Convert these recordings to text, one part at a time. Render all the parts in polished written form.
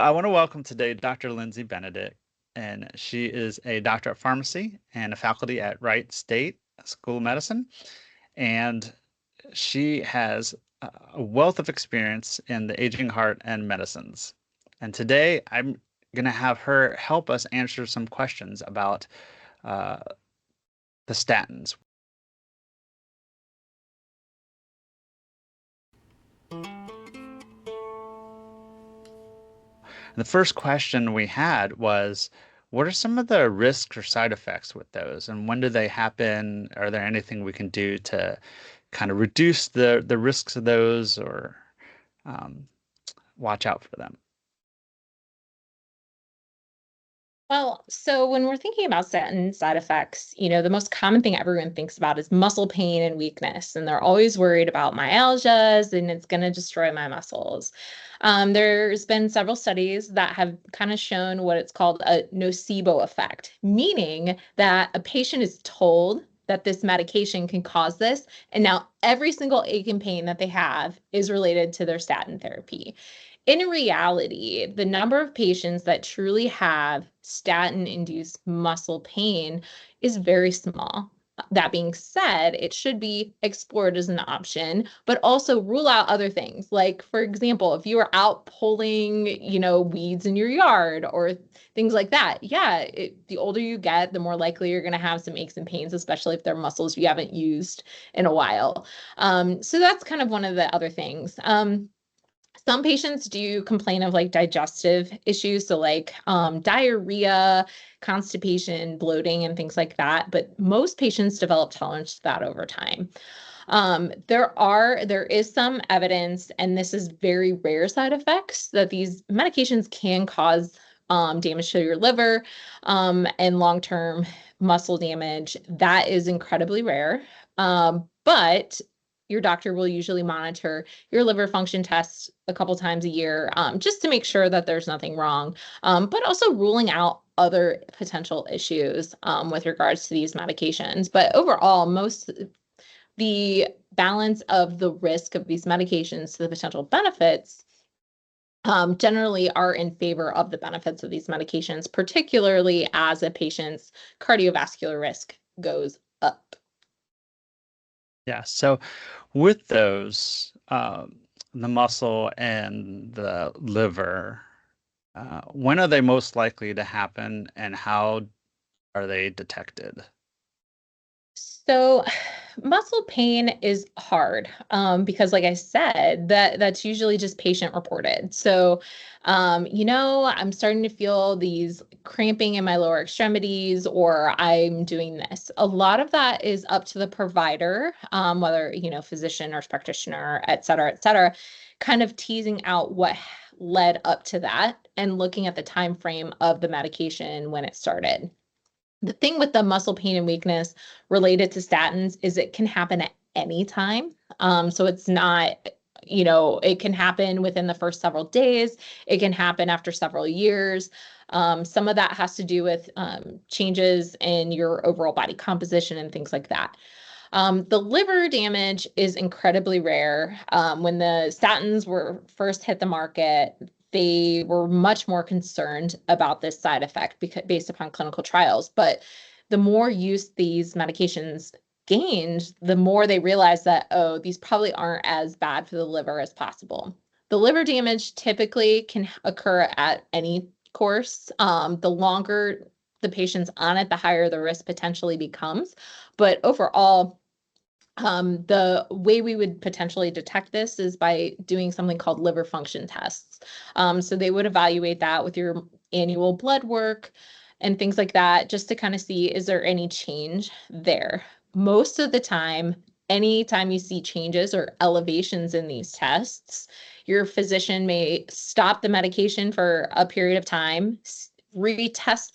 I want to welcome today Dr. Lindsay Benedik, and she is a doctor of pharmacy and a faculty at Wright State School of Medicine. And she has a wealth of experience in the aging heart and medicines. And today I'm going to have her help us answer some questions about uh, the statins. The first question we had was, what are some of the risks or side effects with those, and when do they happen? Are there anything we can do to kind of reduce the risks of those or um, watch out for them? Well, so when we're thinking about statin side effects, the most common thing everyone thinks about is muscle pain and weakness, and they're always worried about myalgias and it's going to destroy my muscles. There's been several studies that have kind of shown what it's called a nocebo effect, meaning that a patient is told that this medication can cause this, and now every single ache and pain that they have is related to their statin therapy. In reality, the number of patients that truly have statin-induced muscle pain is very small. That being said, it should be explored as an option, but also rule out other things. Like, for example, if you are out pulling, weeds in your yard or things like that, yeah, the older you get, the more likely you're going to have some aches and pains, especially if they're muscles you haven't used in a while. So that's kind of one of the other things. Some patients do complain of like digestive issues, so like diarrhea, constipation, bloating, and things like that. But most patients develop tolerance to that over time. There is some evidence, and this is very rare side effects, that these medications can cause damage to your liver and long-term muscle damage. That is incredibly rare. But your doctor will usually monitor your liver function tests a couple times a year just to make sure that there's nothing wrong, but also ruling out other potential issues with regards to these medications. But overall, the balance of the risk of these medications to the potential benefits generally are in favor of the benefits of these medications, particularly as a patient's cardiovascular risk goes up. Yeah, so with those, the muscle and the liver, when are they most likely to happen and how are they detected? So muscle pain is hard because like I said, that's usually just patient reported. So I'm starting to feel these cramping in my lower extremities, or I'm doing this. A lot of that is up to the provider, whether, physician, nurse practitioner, et cetera, kind of teasing out what led up to that and looking at the time frame of the medication when it started. The thing with the muscle pain and weakness related to statins is it can happen at any time. So it's not, it can happen within the first several days. It can happen after several years. Some of that has to do with changes in your overall body composition and things like that. The liver damage is incredibly rare. When the statins were first hit the market, they were much more concerned about this side effect based upon clinical trials. But the more use these medications gained, the more they realized that, oh, these probably aren't as bad for the liver as possible. The liver damage typically can occur at any course. The longer the patient's on it, the higher the risk potentially becomes. But overall, the way we would potentially detect this is by doing something called liver function tests. So they would evaluate that with your annual blood work and things like that, just to kind of see, is there any change there? Most of the time, anytime you see changes or elevations in these tests, your physician may stop the medication for a period of time, retest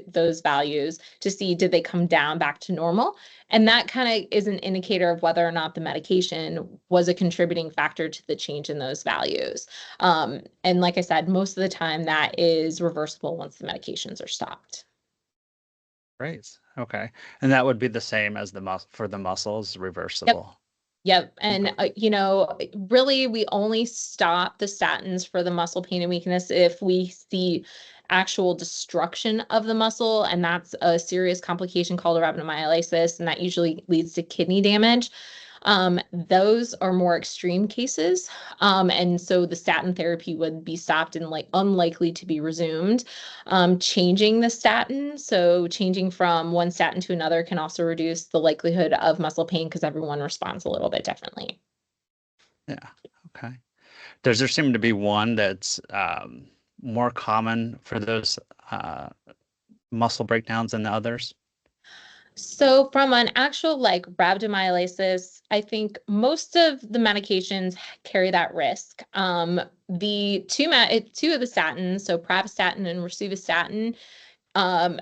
those values to see, did they come down back to normal? And that kind of is an indicator of whether or not the medication was a contributing factor to the change in those values. And like I said, most of the time that is reversible once the medications are stopped. Great. Okay. And that would be the same as for the muscles, Yep. reversible. Yep. Okay. And, really, we only stop the statins for the muscle pain and weakness if we see actual destruction of the muscle. And that's a serious complication called rhabdomyolysis. And that usually leads to kidney damage. Those are more extreme cases. And so the statin therapy would be stopped and like unlikely to be resumed. Changing the statin, so changing from one statin to another can also reduce the likelihood of muscle pain because everyone responds a little bit differently. Yeah. Okay. Does there seem to be one that's more common for those muscle breakdowns than the others? So from an actual like rhabdomyolysis, I think most of the medications carry that risk. The two of the statins, so pravastatin and rosuvastatin, um,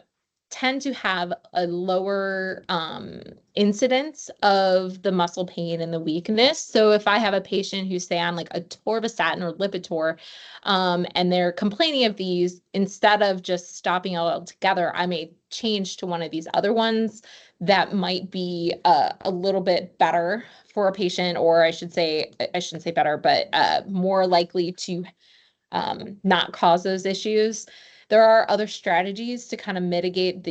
tend to have a lower incidence of the muscle pain and the weakness. So if I have a patient who's say on like a torvastatin or Lipitor, and they're complaining of these, instead of just stopping altogether, I may change to one of these other ones that might be a little bit better for a patient, or I shouldn't say better, but more likely to not cause those issues. There are other strategies to kind of mitigate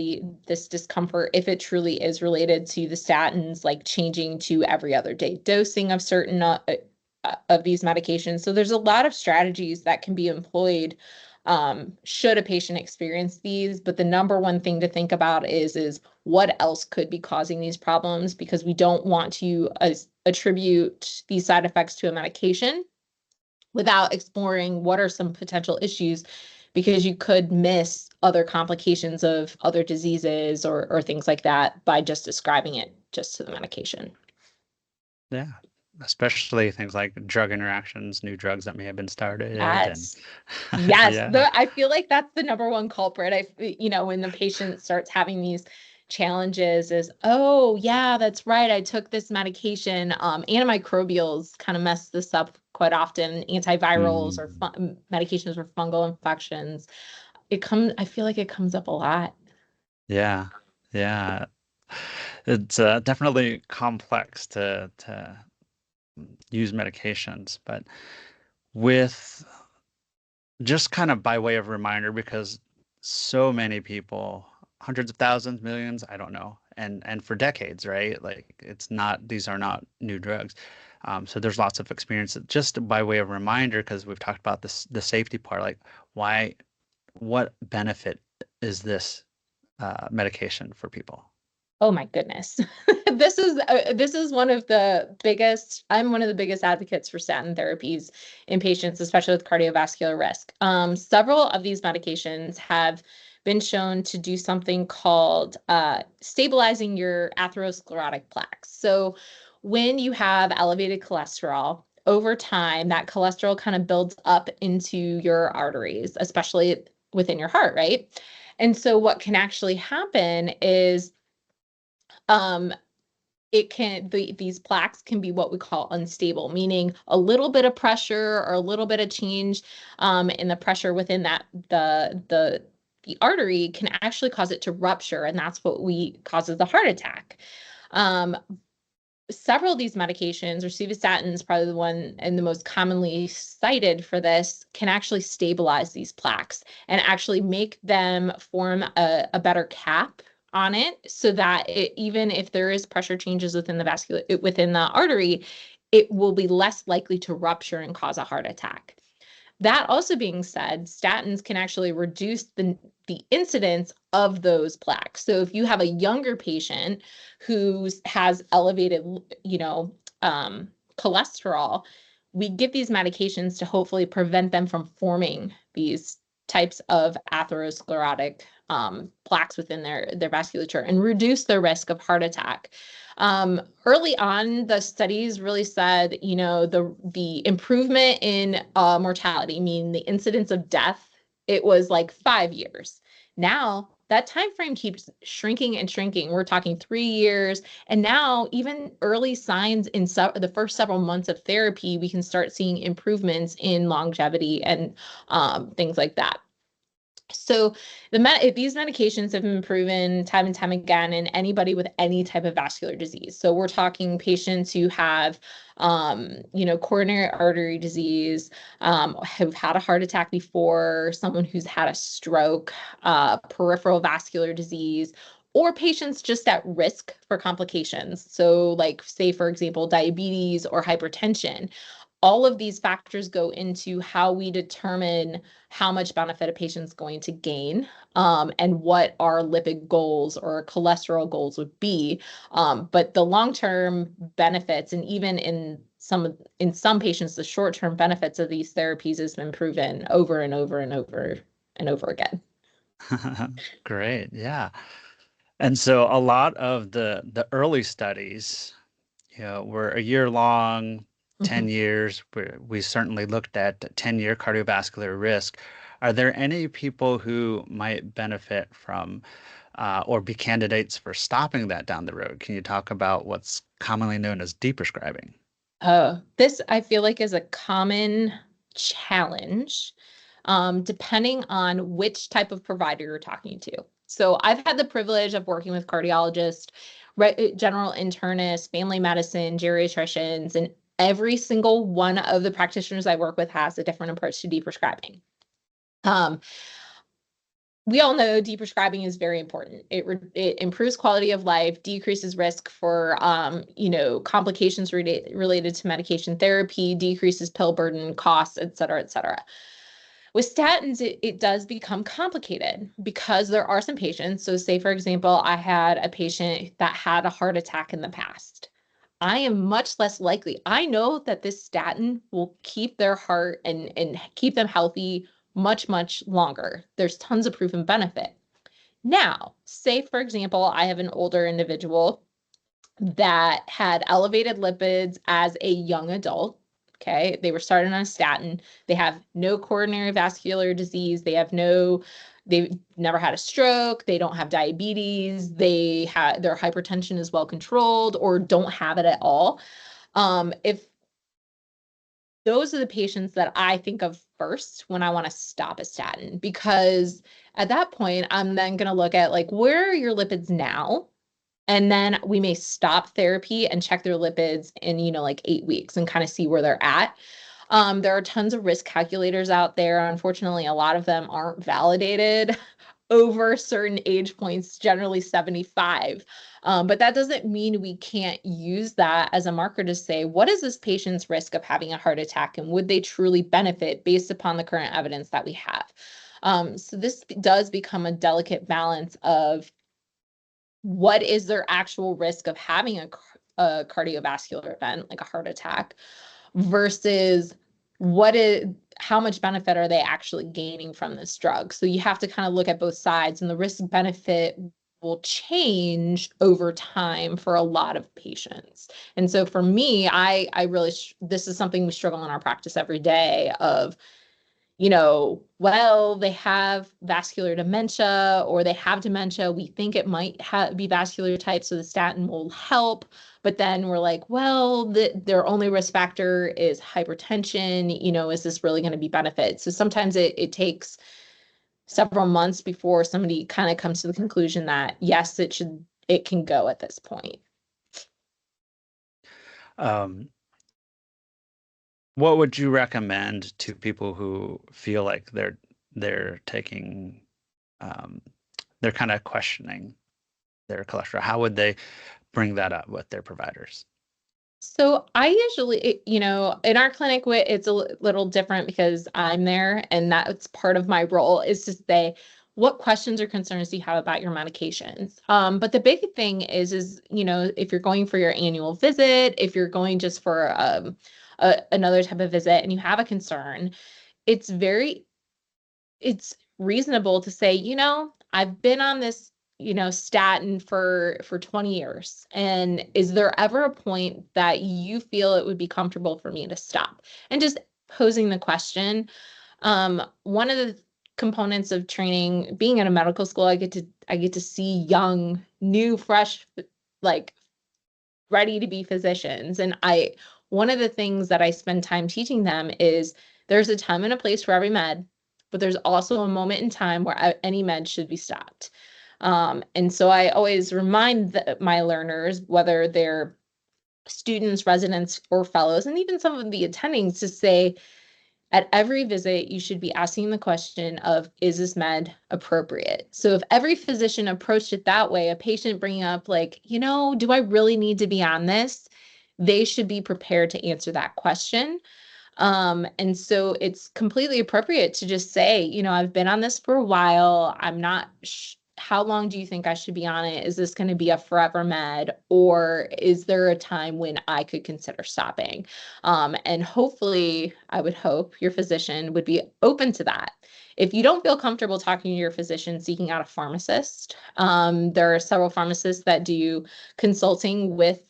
this discomfort if it truly is related to the statins, like changing to every other day dosing of certain of these medications. So there's a lot of strategies that can be employed should a patient experience these. But the number one thing to think about is what else could be causing these problems, because we don't want to attribute these side effects to a medication without exploring what are some potential issues, because you could miss other complications of other diseases or things like that by just describing it just to the medication. Yeah. Especially things like drug interactions, new drugs that may have been started, and Yes. Yes, yeah. I feel like that's the number one culprit. When the patient starts having these challenges is, oh yeah, that's right. I took this medication. Antimicrobials kind of mess this up quite often. Antivirals or Mm, medications for fungal infections. I feel like it comes up a lot. yeah. Yeah. It's definitely complex to use medications, but with just kind of by way of reminder, because so many people, hundreds of thousands, millions, I don't know, and for decades, right? Like these are not new drugs. So there's lots of experience. Just by way of reminder, because we've talked about the safety part, like why, what benefit is this medication for people? Oh my goodness. This is one of the biggest, I'm one of the biggest advocates for statin therapies in patients, especially with cardiovascular risk. Several of these medications have been shown to do something called stabilizing your atherosclerotic plaques. So when you have elevated cholesterol, over time, that cholesterol kind of builds up into your arteries, especially within your heart, right? And so what can actually happen is um, these plaques can be what we call unstable, meaning a little bit of pressure or a little bit of change in the pressure within the artery can actually cause it to rupture, and that's what we causes the heart attack. Um, Several of these medications, or rosuvastatin is probably the one and the most commonly cited for this, can actually stabilize these plaques and actually make them form a better cap on it, so that even if there is pressure changes within the artery, it will be less likely to rupture and cause a heart attack. That also being said, statins can actually reduce the incidence of those plaques. So if you have a younger patient who has elevated, cholesterol, we give these medications to hopefully prevent them from forming these types of atherosclerotic plaques within their vasculature and reduce their risk of heart attack. Early on, the studies really said, the improvement in mortality, meaning the incidence of death, it was like 5 years. Now that time frame keeps shrinking and shrinking. We're talking 3 years, and now even early signs in the first several months of therapy, we can start seeing improvements in longevity and things like that. So these medications have been proven time and time again in anybody with any type of vascular disease. So we're talking patients who have, coronary artery disease, who've had a heart attack before, someone who's had a stroke, peripheral vascular disease, or patients just at risk for complications. So like, say, for example, diabetes or hypertension. All of these factors go into how we determine how much benefit a patient's going to gain, and what our lipid goals or cholesterol goals would be. But the long-term benefits, and even in some patients, the short-term benefits of these therapies has been proven over and over and over and over again. Great. Yeah. And so a lot of the early studies, were a year long, 10 Mhm. years. We certainly looked at 10-year cardiovascular risk. Are there any people who might benefit from or be candidates for stopping that down the road? Can you talk about what's commonly known as deprescribing? This I feel like is a common challenge, depending on which type of provider you're talking to. So I've had the privilege of working with cardiologists, general internists, family medicine, geriatricians, and every single one of the practitioners I work with has a different approach to deprescribing. Um, we all know deprescribing is very important. It improves quality of life, decreases risk for complications related to medication therapy, decreases pill burden, costs, et cetera, et cetera. With statins, it does become complicated because there are some patients. So, say, for example, I had a patient that had a heart attack in the past. I am much less likely. I know that this statin will keep their heart and keep them healthy much, much longer. There's tons of proven benefit. Now, say, for example, I have an older individual that had elevated lipids as a young adult. Okay. They were started on a statin. They have no coronary vascular disease. They've never had a stroke. They don't have diabetes. Their hypertension is well controlled or don't have it at all. If those are the patients that I think of first when I want to stop a statin, because at that point, I'm then going to look at, like, where are your lipids now? And then we may stop therapy and check their lipids in, like 8 weeks and kind of see where they're at. There are tons of risk calculators out there. Unfortunately, a lot of them aren't validated over certain age points, generally 75. But that doesn't mean we can't use that as a marker to say, what is this patient's risk of having a heart attack, and would they truly benefit based upon the current evidence that we have? So this does become a delicate balance of what is their actual risk of having a cardiovascular event, like a heart attack, versus how much benefit are they actually gaining from this drug. So you have to kind of look at both sides, and the risk benefit will change over time for a lot of patients. And so for me, I really this is something we struggle in our practice every day of, well, they have vascular dementia or they have dementia. We think it might be vascular type, so the statin will help. But then we're like, well, their only risk factor is hypertension. Is this really going to be benefit? So sometimes it takes several months before somebody kind of comes to the conclusion that yes, it can go at this point. Um, what would you recommend to people who feel like they're taking um, they're kind of questioning their cholesterol? How would they bring that up with their providers? So I usually, in our clinic, it's a little different because I'm there, and that's part of my role is to say, what questions or concerns do you have about your medications? But the big thing is, if you're going for your annual visit, if you're going just for another type of visit and you have a concern, it's very it's reasonable to say, I've been on this, statin for 20 years. And is there ever a point that you feel it would be comfortable for me to stop? And just posing the question. One of the components of training, being in a medical school, I get to see young, new, fresh, like, ready to be physicians. And one of the things that I spend time teaching them is there's a time and a place for every med. but there's also a moment in time where any med should be stopped. And so I always remind my learners, whether they're students, residents, or fellows, and even some of the attendings, to say, at every visit, you should be asking the question of, is this med appropriate? So if every physician approached it that way, a patient bringing up like, do I really need to be on this? They should be prepared to answer that question. And so it's completely appropriate to just say, I've been on this for a while. I'm not how long do you think I should be on it? Is this going to be a forever med, or is there a time when I could consider stopping? And hopefully, I would hope your physician would be open to that. If you don't feel comfortable talking to your physician, seeking out a pharmacist. There are several pharmacists that do consulting with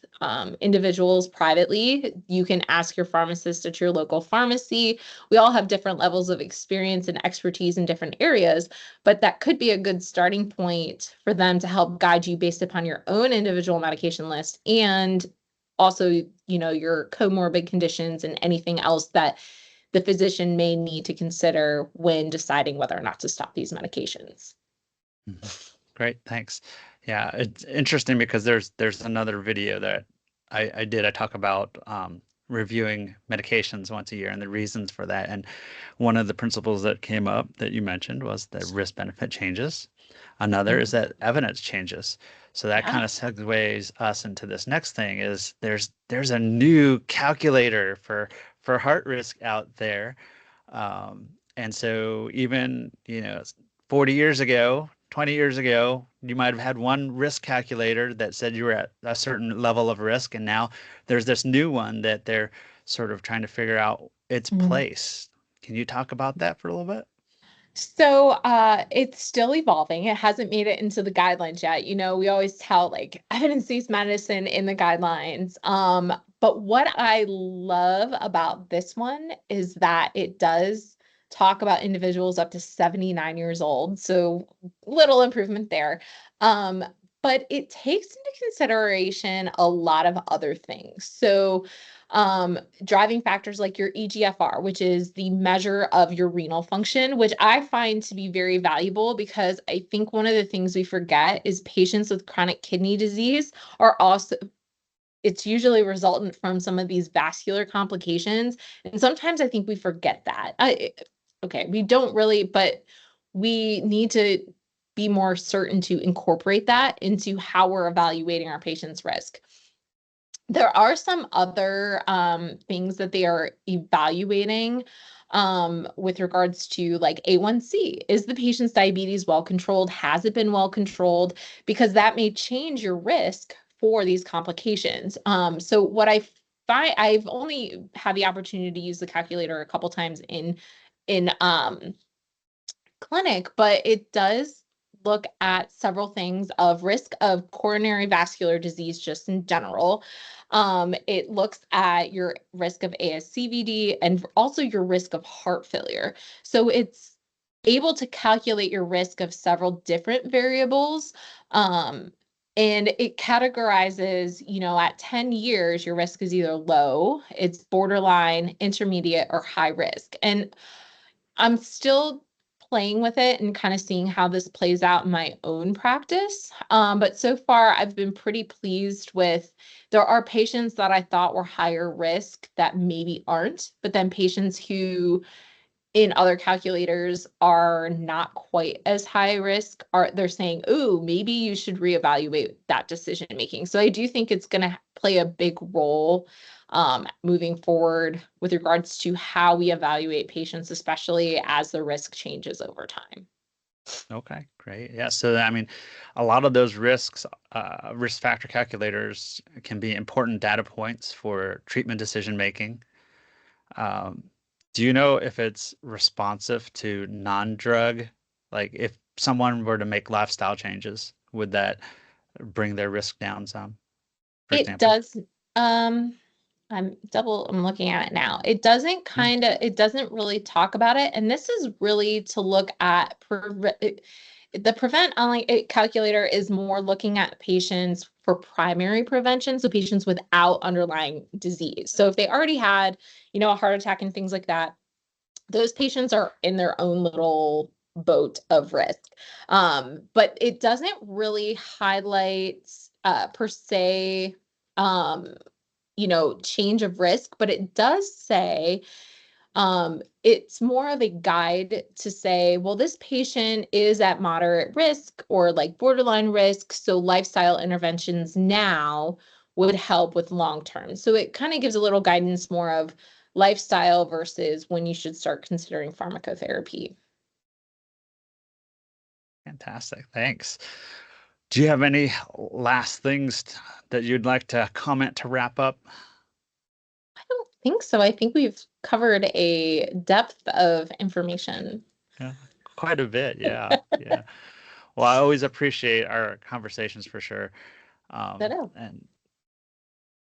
individuals privately. You can ask your pharmacist at your local pharmacy. We all have different levels of experience and expertise in different areas, but that could be a good starting point for them to help guide you based upon your own individual medication list, and also, your comorbid conditions and anything else that the physician may need to consider when deciding whether or not to stop these medications. Great, thanks. Yeah, it's interesting because there's another video that I did. I talk about reviewing medications once a year and the reasons for that. And one of the principles that came up that you mentioned was that risk benefit changes. Another is that evidence changes. So that kind of segues us into this next thing is there's a new calculator for heart risk out there. And so even, 40 years ago, 20 years ago, you might have had one risk calculator that said you were at a certain level of risk. And now there's this new one that they're sort of trying to figure out its place. Can you talk about that for a little bit? So it's still evolving. It hasn't made it into the guidelines yet. We always tell like evidence-based medicine in the guidelines. But what I love about this one is that it does talk about individuals up to 79 years old. So little improvement there. But it takes into consideration a lot of other things. So driving factors like your EGFR, which is the measure of your renal function, which I find to be very valuable because I think one of the things we forget is patients with chronic kidney disease are also, it's usually resultant from some of these vascular complications. And sometimes I think we forget that. Okay, we don't really, but we need to be more certain to incorporate that into how we're evaluating our patient's risk. There are some other things that they are evaluating with regards to like A1C. Is the patient's diabetes well controlled? Has it been well controlled? Because that may change your risk for these complications. So what I find, I've only had the opportunity to use the calculator a couple times in clinic, but it does look at several things of risk of coronary vascular disease just in general. It looks at your risk of ASCVD and also your risk of heart failure. So it's able to calculate your risk of several different variables. And it categorizes, at 10 years, your risk is either low, it's borderline, intermediate, or high risk. And I'm still playing with it and kind of seeing how this plays out in my own practice. But so far, I've been pretty pleased with, there are patients that I thought were higher risk that maybe aren't, but then patients who in other calculators are not quite as high risk they're saying, "Ooh, maybe you should reevaluate that decision making." So I do think it's going to play a big role moving forward with regards to how we evaluate patients, especially as the risk changes over time. Okay, great. Yeah, so I mean, a lot of those risk factor calculators can be important data points for treatment decision making. Um, do you know if it's responsive to non-drug? Like if someone were to make lifestyle changes, would that bring their risk down some, for It example? does. Um, I'm looking at it now. Yeah. It doesn't really talk about it. And this is really to look at the prevent online calculator is more looking at patients for primary prevention. So patients without underlying disease. So if they already had, a heart attack and things like that, those patients are in their own little boat of risk. But it doesn't really highlight per se, um, change of risk, but it does say it's more of a guide to say, well, this patient is at moderate risk or like borderline risk, so lifestyle interventions now would help with long term. So it kind of gives a little guidance more of lifestyle versus when you should start considering pharmacotherapy. Fantastic. Thanks. Do you have any last things that you'd like to comment to wrap up? I don't think so. I think we've covered a depth of information. Yeah, quite a bit. Yeah. Yeah. Well, I always appreciate our conversations for sure. I know. And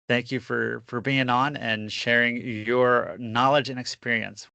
thank you for being on and sharing your knowledge and experience